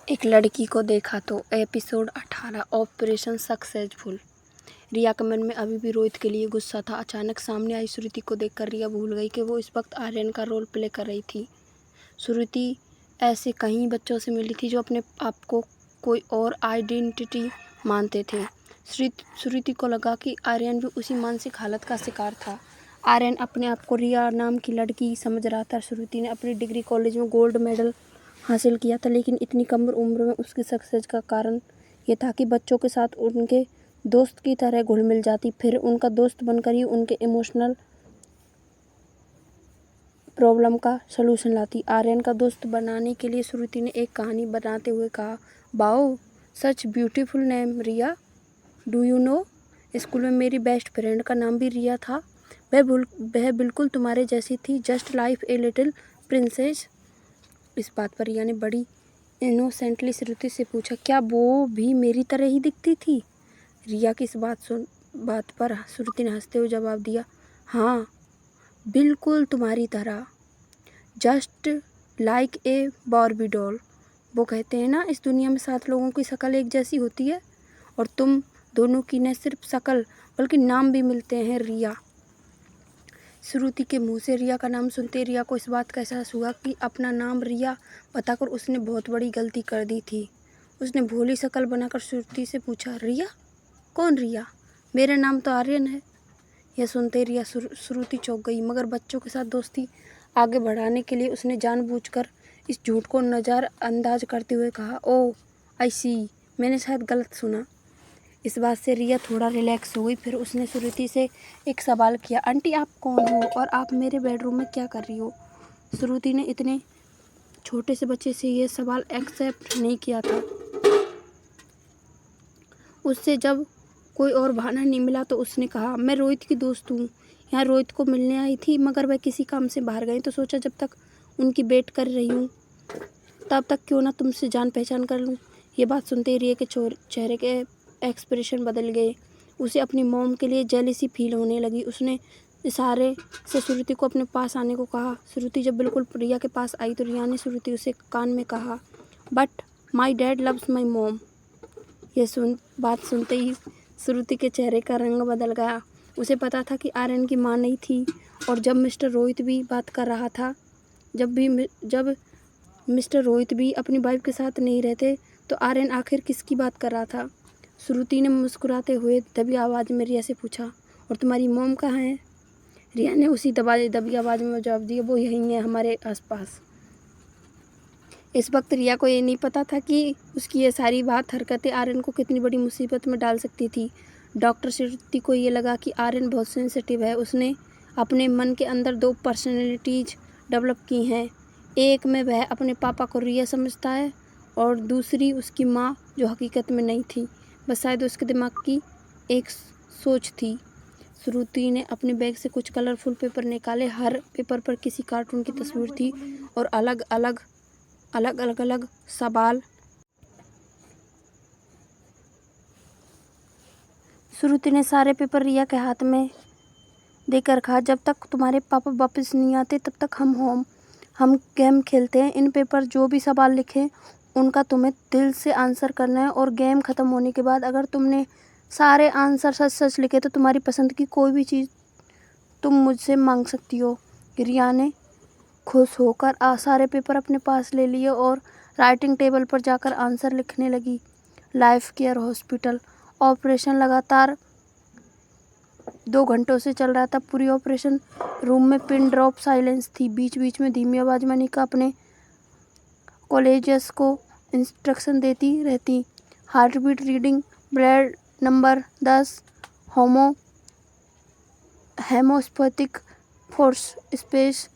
एक लड़की को देखा तो एपिसोड 18 ऑपरेशन सक्सेसफुल। रिया के मन में अभी भी रोहित के लिए गुस्सा था। अचानक सामने आई श्रुति को देखकर रिया भूल गई कि वो इस वक्त आर्यन का रोल प्ले कर रही थी। श्रुति ऐसे कई बच्चों से मिली थी जो अपने आप को कोई और आइडेंटिटी मानते थे। श्रुति को लगा कि आर्यन भी उसी मानसिक हालत का शिकार था। आर्यन अपने आप को रिया नाम की लड़की समझ रहा था। श्रुति ने अपनी डिग्री कॉलेज में गोल्ड मेडल हासिल किया था, लेकिन इतनी कम उम्र में उसकी सक्सेस का कारण ये था कि बच्चों के साथ उनके दोस्त की तरह घुल मिल जाती, फिर उनका दोस्त बनकर ही उनके इमोशनल प्रॉब्लम का सलूशन लाती। आर्यन का दोस्त बनाने के लिए श्रुति ने एक कहानी बनाते हुए कहा, wow such beautiful name Riya, do you know school में मेरी बेस्ट फ्रेंड का नाम भी रिया था। वह बिल्कुल तुम्हारे जैसी थी, just like a little princess. इस बात पर रिया ने बड़ी इनोसेंटली श्रुति से पूछा, क्या वो भी मेरी तरह ही दिखती थी? रिया की इस बात पर श्रुति ने हंसते हुए जवाब दिया, हाँ बिल्कुल तुम्हारी तरह, just like a Barbie doll. वो कहते हैं ना, इस दुनिया में 7 लोगों की शक्ल एक जैसी होती है, और तुम दोनों की न सिर्फ शक्ल बल्कि नाम भी मिलते हैं, रिया। श्रुति के मुंह से रिया का नाम सुनते रिया को इस बात का एहसास हुआ कि अपना नाम रिया बताकर उसने बहुत बड़ी गलती कर दी थी। उसने भोली शक्ल बनाकर श्रुति से पूछा, रिया? कौन रिया? मेरा नाम तो आर्यन है। यह सुनते रिया श्रुति चौंक गई, मगर बच्चों के साथ दोस्ती आगे बढ़ाने के लिए उसने जानबूझकर इस झूठ को नज़रअंदाज करते हुए कहा, ओह आई सी, मैंने शायद गलत सुना। इस बात से रिया थोड़ा रिलैक्स हुई। फिर उसने श्रुति से एक सवाल किया, आंटी आप कौन हो और आप मेरे बेडरूम में क्या कर रही हो? श्रुति ने इतने छोटे से बच्चे से ये सवाल एक्सेप्ट नहीं किया था। उससे जब कोई और बहाना नहीं मिला तो उसने कहा, मैं रोहित की दोस्त हूँ, यहाँ रोहित को मिलने आई थी, मगर वह किसी काम से बाहर गए तो सोचा जब तक उनकी वेट कर रही हूँ तब तक क्यों ना तुमसे जान पहचान कर लूँ। ये बात सुनते ही रिया के चेहरे के एक्सप्रेशन बदल गए। उसे अपनी मॉम के लिए जेलिसी फील होने लगी। उसने इशारे से श्रुति को अपने पास आने को कहा। श्रुति जब बिल्कुल रिया के पास आई तो रिया ने श्रुति उसे कान में कहा, but my dad loves my mom. बात सुनते ही श्रुति के चेहरे का रंग बदल गया। उसे पता था कि आर्यन की माँ नहीं थी, और जब मिस्टर रोहित भी बात कर रहा था, जब मिस्टर रोहित भी अपनी वाइफ के साथ नहीं रहते तो आर्यन आखिर किसकी बात कर रहा था? श्रुति ने मुस्कुराते हुए दबी आवाज़ में रिया से पूछा, और तुम्हारी मॉम कहाँ है? रिया ने उसी दबी आवाज़ में जवाब दिया, वो यहीं है, हमारे आसपास। इस वक्त रिया को ये नहीं पता था कि उसकी ये सारी हरकतें आर्यन को कितनी बड़ी मुसीबत में डाल सकती थी। डॉक्टर श्रुति को ये लगा कि आर्यन बहुत सेंसिटिव है। उसने अपने मन के अंदर 2 पर्सनैलिटीज़ डेवलप की हैं। एक में वह अपने पापा को रिया समझता है, और दूसरी उसकी माँ, जो हकीकत में नहीं थी, बस शायद उसके दिमाग की एक सोच थी। श्रुति ने अपने बैग से कुछ कलरफुल पेपर निकाले। हर पेपर पर किसी कार्टून की तस्वीर थी और अलग अलग सवाल। श्रुति ने सारे पेपर रिया के हाथ में देकर कहा, जब तक तुम्हारे पापा वापस नहीं आते तब तक हम गेम खेलते हैं। इन पेपर जो भी सवाल लिखे उनका तुम्हें दिल से आंसर करना है, और गेम ख़त्म होने के बाद अगर तुमने सारे आंसर सच लिखे तो तुम्हारी पसंद की कोई भी चीज़ तुम मुझसे मांग सकती हो। रिया ने खुश होकर सारे पेपर अपने पास ले लिए और राइटिंग टेबल पर जाकर आंसर लिखने लगी। Life care hospital. ऑपरेशन लगातार 2 घंटों से चल रहा था। पूरी ऑपरेशन रूम में पिन ड्रॉप साइलेंस थी। बीच बीच में धीमी आवाज़ में अनिका अपने कॉलेजियस को इंस्ट्रक्शन देती रहती। Heart beat reading, blood number 10, haemostatic force space.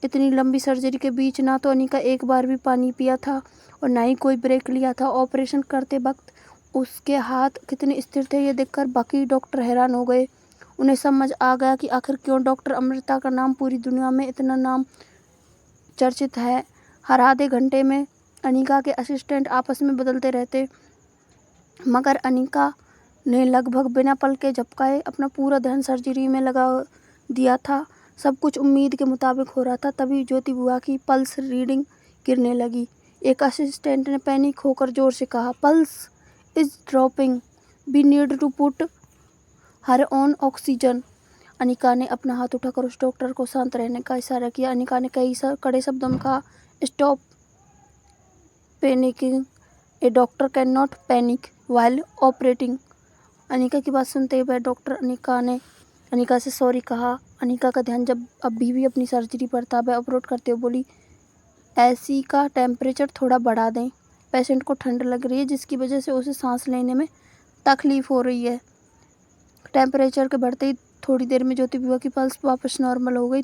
इतनी लंबी सर्जरी के बीच ना तो अनिका एक बार भी पानी पिया था और ना ही कोई ब्रेक लिया था। ऑपरेशन करते वक्त उसके हाथ कितने स्थिर थे ये देखकर बाकी डॉक्टर हैरान हो गए। उन्हें समझ आ गया कि आखिर क्यों डॉक्टर अमृता का नाम पूरी दुनिया में इतना नाम चर्चित है। हर आधे घंटे में अनिका के असिस्टेंट आपस में बदलते रहते, मगर अनिका ने लगभग बिना पल के झपकाए अपना पूरा ध्यान सर्जरी में लगा दिया था। सब कुछ उम्मीद के मुताबिक हो रहा था। तभी ज्योति बुआ की पल्स रीडिंग गिरने लगी। एक असिस्टेंट ने पैनिक होकर जोर से कहा, pulse is dropping, we need to put her on oxygen. Anika ने अपना हाथ उठाकर उस डॉक्टर को शांत रहने का इशारा किया। अनिका ने कई कड़े शब्दों में कहा, stop panicking, A doctor can not panic while operating. Anika की बात सुनते हुए डॉक्टर अनिका से सॉरी कहा। अनिका का ध्यान जब अभी भी अपनी सर्जरी पर था, वह ऑपरेट करते हुए बोली, एसी का टेम्परेचर थोड़ा बढ़ा दें, पेशेंट को ठंड लग रही है जिसकी वजह से उसे सांस लेने में तकलीफ हो रही है। टेम्परेचर के बढ़ते ही थोड़ी देर में ज्योति बुआ की पल्स वापस नॉर्मल हो गई।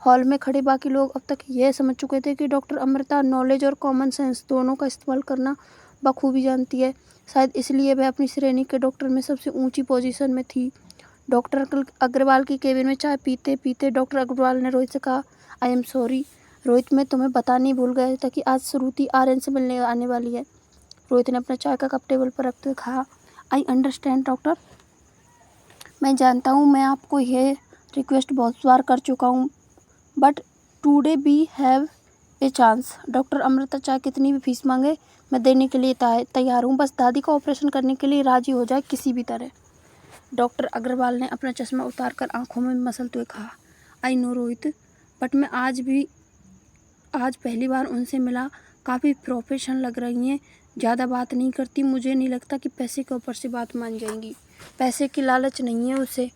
हॉल में खड़े बाकी लोग अब तक यह समझ चुके थे कि डॉक्टर अमृता नॉलेज और कॉमन सेंस दोनों का इस्तेमाल करना बखूबी जानती है। शायद इसलिए वह अपनी श्रेणी के डॉक्टर में सबसे ऊंची पोजीशन में थी। डॉक्टर अग्रवाल की केबिन में चाय पीते पीते डॉक्टर अग्रवाल ने रोहित से कहा, आई एम सॉरी रोहित, मैं तुम्हें बताने भूल गया था कि आज श्रुति आर्यन से मिलने आने वाली है। रोहित ने अपना चाय का कप टेबल पर रखते हुए कहा, आई अंडरस्टैंड डॉक्टर, मैं जानता हूँ मैं आपको यह रिक्वेस्ट बहुत बार कर चुका हूँ, but today we have a chance. Doctor Amrita चाहे कितनी भी फीस मांगे मैं देने के लिए तैयार हूँ, बस दादी का ऑपरेशन करने के लिए राजी हो जाए किसी भी तरह। डॉक्टर अग्रवाल ने अपना चश्मा उतारकर आंखों में मसलते हुए कहा, आई नो रोहित, बट मैं आज पहली बार उनसे मिला, काफ़ी प्रोफेशनल लग रही हैं, ज़्यादा बात नहीं करती, मुझे नहीं लगता कि पैसे के ऊपर से बात मान जाएंगी। पैसे की लालच नहीं है उसे,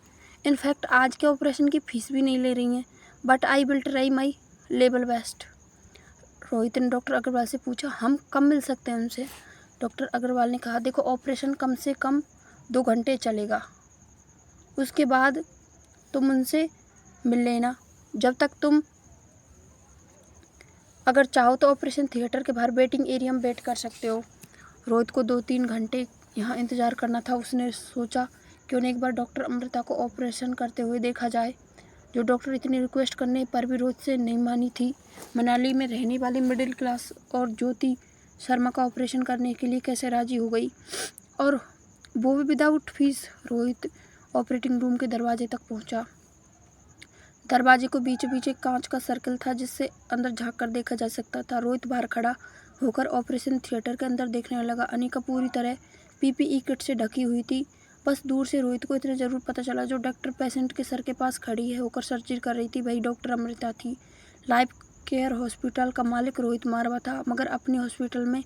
इनफैक्ट आज के ऑपरेशन की फ़ीस भी नहीं ले रही हैं, but I will try my level best. Rohit ने डॉक्टर अग्रवाल से पूछा, हम कब मिल सकते हैं उनसे? डॉक्टर अग्रवाल ने कहा, देखो ऑपरेशन कम से कम 2 घंटे चलेगा, उसके बाद तुम उनसे मिल लेना। जब तक तुम अगर चाहो तो ऑपरेशन थिएटर के बाहर वेटिंग एरिया में वेट कर सकते हो। रोहित को 2-3 घंटे यहाँ इंतज़ार करना था। उसने सोचा क्यों नहीं एक बार डॉक्टर अमृता को ऑपरेशन करते हुए देखा जाए, जो डॉक्टर इतनी रिक्वेस्ट करने पर भी रोहित से नहीं मानी थी। मनाली में रहने वाली मिडिल क्लास और ज्योति शर्मा का ऑपरेशन करने के लिए कैसे राजी हो गई, और वो भी without fees. Rohit operating room के दरवाजे तक पहुंचा। दरवाजे को बीचों बीच एक कांच का सर्कल था जिससे अंदर झांक कर देखा जा सकता था। रोहित बाहर खड़ा होकर ऑपरेशन थिएटर के अंदर देखने लगा। अनिका पूरी तरह पीपीई किट से ढकी हुई थी। बस दूर से रोहित को इतना जरूर पता चला, जो डॉक्टर पेशेंट के सर के पास खड़ी होकर सर्जरी कर रही थी वही डॉक्टर अमृता थी। लाइफ केयर हॉस्पिटल का मालिक रोहित मारवा था, मगर अपने हॉस्पिटल में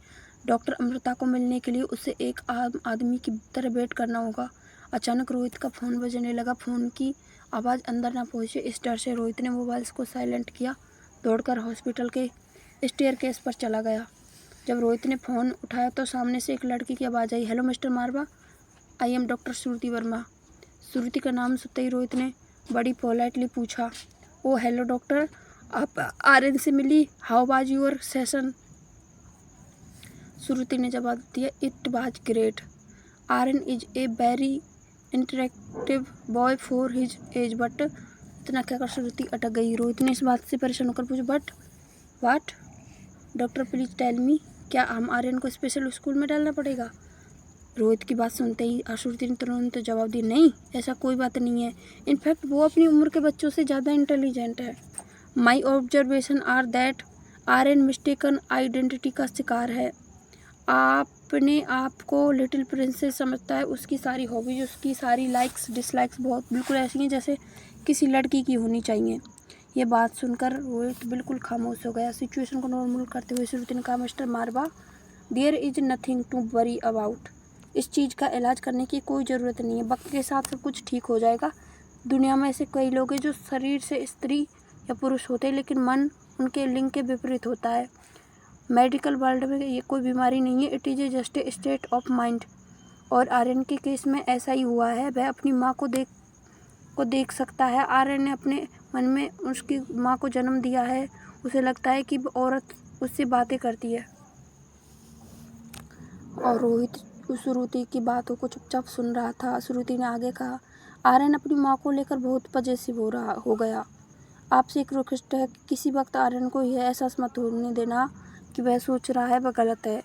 डॉक्टर अमृता को मिलने के लिए उसे एक आम आदमी की तरह वेट करना होगा। अचानक रोहित का फ़ोन बजने लगा। फ़ोन की आवाज़ अंदर ना पहुंचे, इस डर से रोहित ने मोबाइल्स को साइलेंट किया, दौड़कर हॉस्पिटल के स्टेयरकेस पर चला गया। जब रोहित ने फ़ोन उठाया तो सामने से एक लड़की की आवाज़ आई, hello mister Marwah, I am doctor Shruti Verma. Shruti का नाम सुनते ही रोहित ने बड़ी पोलाइटली पूछा, ओ हेलो डॉक्टर, आप आर्यन से मिली, how was your session? Shruti ने जवाब दिया, it was great, Aryan is a very interactive boy for his age. But इतना कहकर श्रुति अटक गई। रोहित ने इस बात से परेशान होकर पूछा, but what? Doctor please tell me, क्या हम आर्यन को स्पेशल स्कूल में डालना पड़ेगा? रोहित की बात सुनते ही श्रुति ने तुरंत जवाब दिया, नहीं, ऐसा कोई बात नहीं है, इनफैक्ट वो अपनी उम्र के बच्चों से ज़्यादा इंटेलिजेंट है। My observation are that Aryan mistaken identity का शिकार है। अपने आप को लिटिल प्रिंसेस समझता है। उसकी सारी हॉबीज, उसकी सारी लाइक्स डिसलाइक्स बहुत बिल्कुल ऐसी हैं जैसे किसी लड़की की होनी चाहिए। ये बात सुनकर रोहित बिल्कुल खामोश हो गया। सिचुएशन को नॉर्मल करते हुए श्रुति ने कहा, mister Marwah, there is nothing to worry about. इस चीज़ का इलाज करने की कोई ज़रूरत नहीं है, वक्त के साथ सब कुछ ठीक हो जाएगा। दुनिया में ऐसे कई लोग हैं जो शरीर से स्त्री या पुरुष होते हैं, लेकिन मन उनके लिंग के विपरीत होता है। मेडिकल वर्ल्ड में ये कोई बीमारी नहीं है, it is just a state of mind. और आर्यन के केस में ऐसा ही हुआ है। वह अपनी माँ को देख सकता है। आर्यन ने अपने मन में उसकी माँ को जन्म दिया है। उसे लगता है कि औरत उससे बातें करती है। और रोहित श्रुति की बातों को चुपचाप सुन रहा था। श्रुति ने आगे कहा, आर्यन अपनी माँ को लेकर बहुत पजेसिव हो गया। आपसे एक रिक्वेस्ट है कि किसी वक्त आर्यन को यह एहसास मत होने देना कि वह सोच रहा है वह गलत है।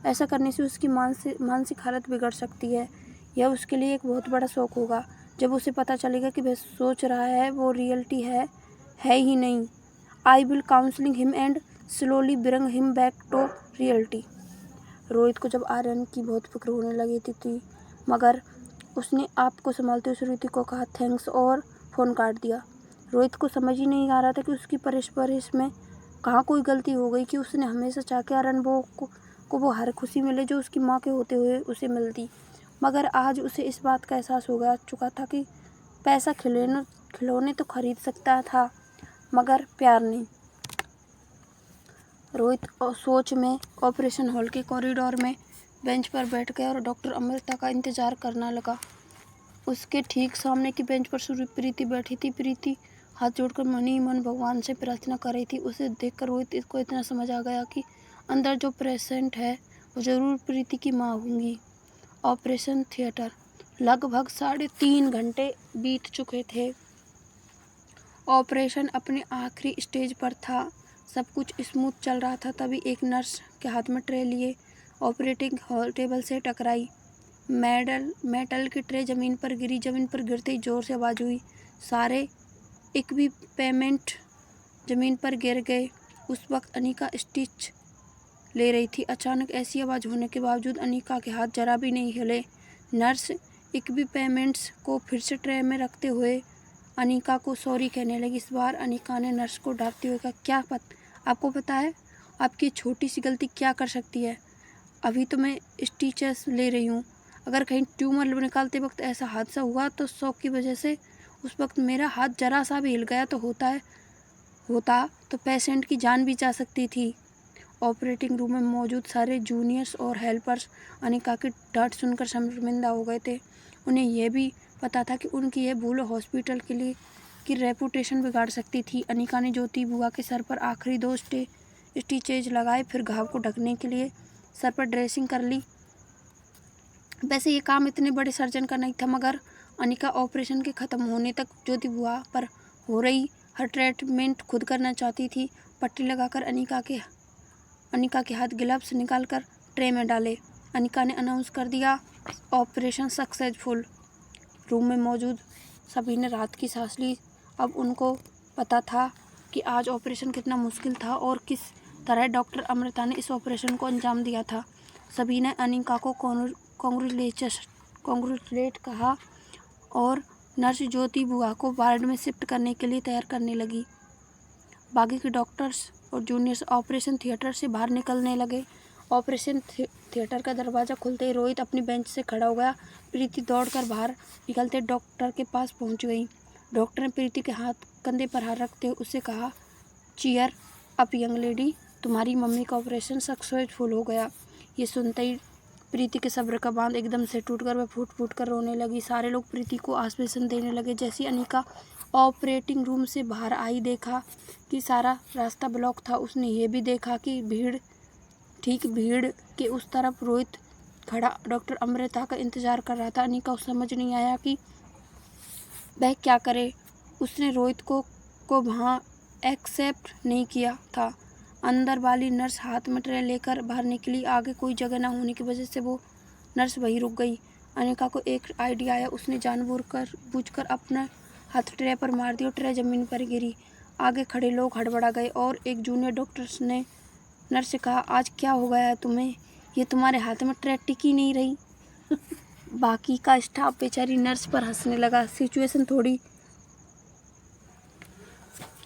ऐसा करने से उसकी मानसिक हालत बिगड़ सकती है। यह उसके लिए एक बहुत बड़ा शौक होगा जब उसे पता चलेगा कि वह सोच रहा है वो रियलिटी है ही नहीं। I will counselling him and slowly bring him back to reality. Rohit को जब आर्यन की बहुत फिक्र होने लगी थी मगर उसने आप को संभालते हुए श्रुति को कहा थैंक्स और फ़ोन काट दिया। रोहित को समझ ही नहीं आ रहा था कि उसकी परवरिश में कहाँ कोई गलती हो गई कि उसने हमेशा चाहा कि आर्यन को वो हर खुशी मिले जो उसकी माँ के होते हुए उसे मिलती। मगर आज उसे इस बात का एहसास हो गया चुका था कि पैसा खिलौने तो खरीद सकता था मगर प्यार नहीं। रोहित सोच में ऑपरेशन हॉल के कॉरिडोर में बेंच पर बैठ गया और डॉक्टर अमृता का इंतजार करने लगा। उसके ठीक सामने की बेंच पर प्रीति बैठी थी। प्रीति हाथ जोड़कर मन ही मन भगवान से प्रार्थना कर रही थी। उसे देखकर रोहित को इतना समझ आ गया कि अंदर जो पेशेंट है वो जरूर प्रीति की माँ होंगी। Operation theatre. लगभग 3.5 घंटे बीत चुके थे। ऑपरेशन अपने आखिरी स्टेज पर था। सब कुछ स्मूथ चल रहा था तभी एक नर्स के हाथ में ट्रे लिए ऑपरेटिंग हॉल टेबल से टकराई। मेटल की ट्रे जमीन पर गिरी। जमीन पर गिरते ही जोर से आवाज़ हुई। सारे इक्विपमेंट जमीन पर गिर गए। उस वक्त अनिका स्टिच ले रही थी। अचानक ऐसी आवाज़ होने के बावजूद अनिका के हाथ जरा भी नहीं हिले। नर्स इक्विपमेंट्स को फिर से ट्रे में रखते हुए अनिका को सॉरी कहने लगी। इस बार अनिका ने नर्स को डांटते हुए कहा, आपको पता है आपकी छोटी सी गलती क्या कर सकती है? अभी तो मैं स्टिचेस ले रही हूँ। अगर कहीं ट्यूमर निकालते वक्त ऐसा हादसा हुआ तो शॉक की वजह से उस वक्त मेरा हाथ जरा सा भी हिल गया तो होता तो पेशेंट की जान भी जा सकती थी। ऑपरेटिंग रूम में मौजूद सारे जूनियर्स और हेल्पर्स अनिका की डांट सुनकर शर्मिंदा हो गए थे। उन्हें यह भी पता था कि उनकी यह भूल हॉस्पिटल के लिए की रेपुटेशन बिगाड़ सकती थी। अनिका ने ज्योति बुआ के सर पर आखिरी 2 स्टिचेज लगाए, फिर घाव को ढकने के लिए सर पर ड्रेसिंग कर ली। वैसे ये काम इतने बड़े सर्जन का नहीं था मगर अनिका ऑपरेशन के ख़त्म होने तक ज्योति बुआ पर हो रही हर ट्रीटमेंट खुद करना चाहती थी। पट्टी लगाकर अनिका के हाथ ग्लव्स निकालकर ट्रे में डाले। अनिका ने अनाउंस कर दिया, ऑपरेशन सक्सेसफुल। रूम में मौजूद सभी ने राहत की सांस ली। अब उनको पता था कि आज ऑपरेशन कितना मुश्किल था और किस तरह डॉक्टर अमृता ने इस ऑपरेशन को अंजाम दिया था। सभी ने अनिका को कॉन्ग्रेचुलेट कहा और नर्स ज्योति बुआ को वार्ड में शिफ्ट करने के लिए तैयार करने लगी। बाकी के डॉक्टर्स और जूनियर्स ऑपरेशन थिएटर से बाहर निकलने लगे। ऑपरेशन थिएटर का दरवाज़ा खुलते ही रोहित अपनी बेंच से खड़ा हो गया। प्रीति दौड़कर बाहर निकलते डॉक्टर के पास पहुंच गई। डॉक्टर ने प्रीति के कंधे पर हाथ रखते हुए उससे कहा, चीयर अप यंग लेडी, तुम्हारी मम्मी का ऑपरेशन सक्सेसफुल हो गया। ये सुनते ही प्रीति के सब्र का बांध एकदम से टूटकर वह फूट फूट कर रोने लगी। सारे लोग प्रीति को आश्वासन देने लगे। जैसी अनिका ऑपरेटिंग रूम से बाहर आई देखा कि सारा रास्ता ब्लॉक था। उसने ये भी देखा कि भीड़ के उस तरफ रोहित खड़ा डॉक्टर अमृता का इंतजार कर रहा था। अनिका को समझ नहीं आया कि वह क्या करे। उसने रोहित को वहाँ एक्सेप्ट नहीं किया था। अंदर वाली नर्स हाथ में ट्रे लेकर बाहर निकली। आगे कोई जगह न होने की वजह से वो नर्स वहीं रुक गई। अनिका को एक आइडिया आया। उसने जानबूझकर अपना हाथ ट्रे पर मार दिया और ट्रे जमीन पर गिरी। आगे खड़े लोग हड़बड़ा गए और एक जूनियर डॉक्टर ने नर्स से कहा, आज क्या हो गया है तुम्हें? ये तुम्हारे हाथ में ट्रे टिक ही नहीं रही। बाकी का स्टाफ बेचारी नर्स पर हंसने लगा। सिचुएशन थोड़ी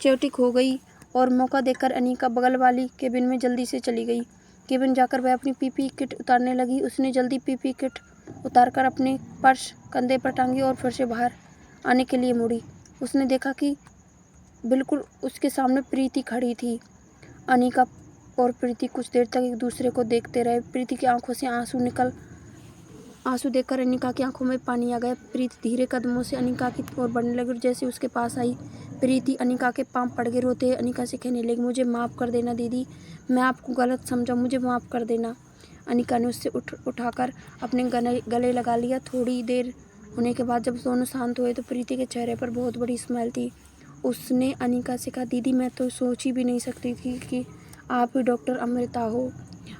चौटिक हो गई और मौका देकर अनिका बगल वाली केबिन में जल्दी से चली गई। केबिन जाकर वह अपनी पीपी किट उतारने लगी। उसने जल्दी पीपी किट उतारकर अपने पर्स कंधे पर टांगी और फिर से बाहर आने के लिए मुड़ी। उसने देखा कि बिल्कुल उसके सामने प्रीति खड़ी थी। अनिका और प्रीति कुछ देर तक एक दूसरे को देखते रहे। प्रीति की आंखों से आंसू देखकर अनिका की आंखों में पानी आ गया। प्रीति धीरे कदमों से अनिका की ओर बढ़ने लगी और जैसे उसके पास आई प्रीति अनिका के पांव पड़ गए। रोते अनिका से कहने लगी, मुझे माफ़ कर देना दीदी, मैं आपको गलत समझा, मुझे माफ़ कर देना। अनिका ने उससे उठाकर अपने गले लगा लिया। थोड़ी देर होने के बाद जब दोनों शांत हुए तो प्रीति के चेहरे पर बहुत बड़ी स्माइल थी। उसने अनिका से कहा, दीदी मैं तो सोच ही भी नहीं सकती थी कि आप ही डॉक्टर अमृता हो।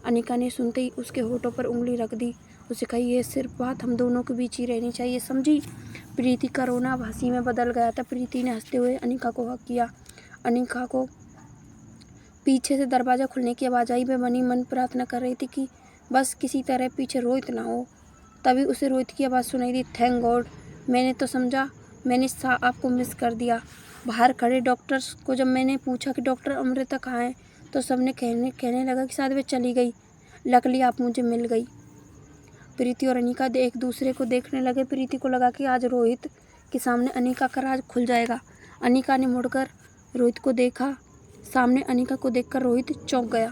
अनिका ने सुनते ही उसके होठों पर उंगली रख दी। उसे कही, ये सिर्फ बात हम दोनों के बीच ही रहनी चाहिए, समझी? प्रीति का रोना अब हंसी में बदल गया था। प्रीति ने हंसते हुए अनिका को हक किया। अनिका को पीछे से दरवाज़ा खुलने की आवाज़ आई। मैं मनी मन प्रार्थना कर रही थी कि बस किसी तरह पीछे रोहित ना हो। तभी उसे रोहित की आवाज़ सुनाई दी, थैंक गॉड। मैंने तो समझा मैंने आपको मिस कर दिया। बाहर खड़े डॉक्टर्स को जब मैंने पूछा कि डॉक्टर अमृता कहाँ है, तो सबने कहने लगा कि शायद वे चली गई। लकीली आप मुझे मिल गई। प्रीति और अनिका एक दूसरे को देखने लगे। प्रीति को लगा कि आज रोहित के सामने अनिका का राज खुल जाएगा। अनिका ने मुड़कर रोहित को देखा। सामने अनिका को देखकर रोहित चौंक गया।